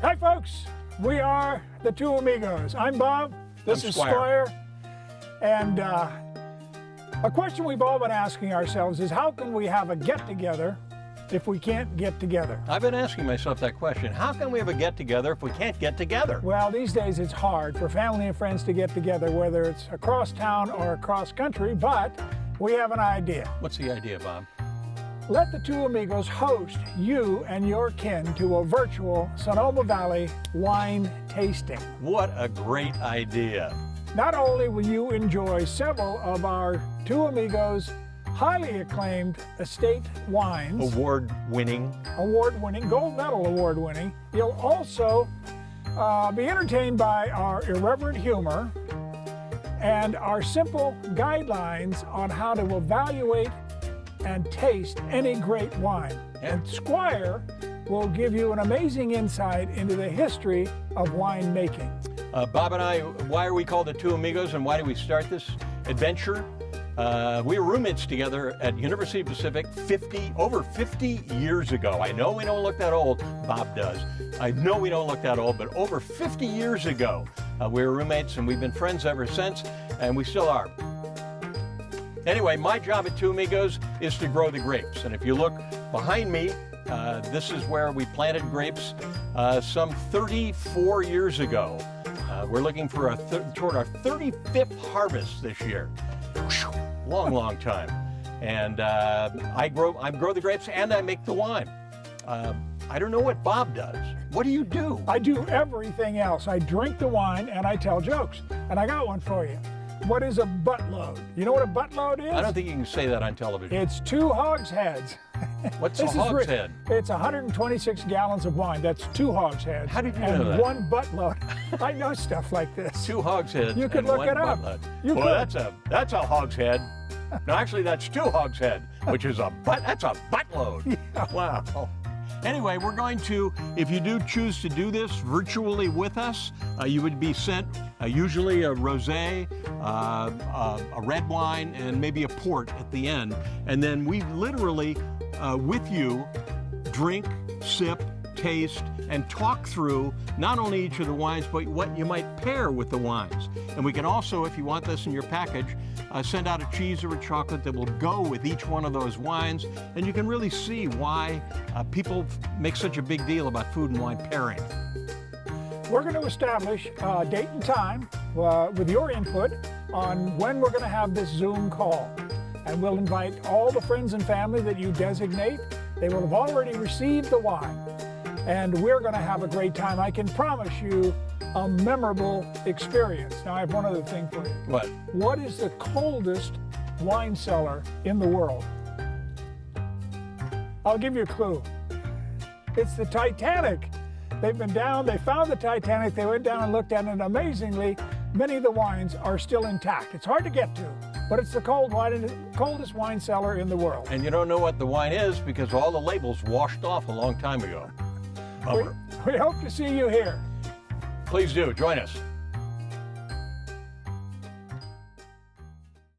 Hi folks, we are the Two Amigos. I'm Bob, this is Squire. And a question we've all been asking ourselves is how can we have a get-together if we can't get together? I've been asking myself that question. How can we have a get-together if we can't get together? Well, these days it's hard for family and friends to get together, whether it's across town or across country, but we have an idea. What's the idea, Bob? Let the Two Amigos host you and your kin to a virtual Sonoma Valley wine tasting. What a great idea. Not only will you enjoy several of our Two Amigos highly acclaimed estate wines, Award-winning, gold medal award-winning, you'll also be entertained by our irreverent humor and our simple guidelines on how to evaluate and taste any great wine. And Squire will give you an amazing insight into the history of wine making. Bob and I, why are we called the Two Amigos and why did we start this adventure? We were roommates together at University of Pacific over 50 years ago. I know we don't look that old, Bob does. I know we don't look that old, but over 50 years ago, we were roommates and we've been friends ever since, and we still are. Anyway, my job at Two Amigos is to grow the grapes. And if you look behind me, this is where we planted grapes some 34 years ago. We're looking for toward our 35th harvest this year. Long, long time. And I grow the grapes and I make the wine. I don't know what Bob does. What do you do? I do everything else. I drink the wine and I tell jokes. And I got one for you. What is a buttload? You know what a buttload is? I don't think you can say that on television. It's 2 hogsheads. What's a hogshead? It's 126 gallons of wine. That's 2 hogsheads. How did you and know that? 1 buttload. I know stuff like this. 2 hogsheads. You could and look 1 it up. buttload. You well, could. that's a hogshead. No, actually, that's 2 hogshead, which is that's a buttload. Yeah. Wow. Anyway, we're going to, if you do choose to do this virtually with us, you would be sent usually a rosé, a red wine, and maybe a port at the end. And then we literally, with you, drink, sip, taste, and talk through not only each of the wines, but what you might pair with the wines. And we can also, if you want this in your package, send out a cheese or a chocolate that will go with each one of those wines. And you can really see why people make such a big deal about food and wine pairing. We're going to establish a date and time with your input on when we're going to have this Zoom call. And we'll invite all the friends and family that you designate. They will have already received the wine. And we're going to have a great time. I can promise you a memorable experience. Now, I have one other thing for you. What? What is the coldest wine cellar in the world? I'll give you a clue. It's the Titanic. They've been down, they found the Titanic, they went down and looked at it, and amazingly, many of the wines are still intact. It's hard to get to, but it's the coldest wine cellar in the world. And you don't know what the wine is because all the labels washed off a long time ago. We hope to see you here. Please do, join us.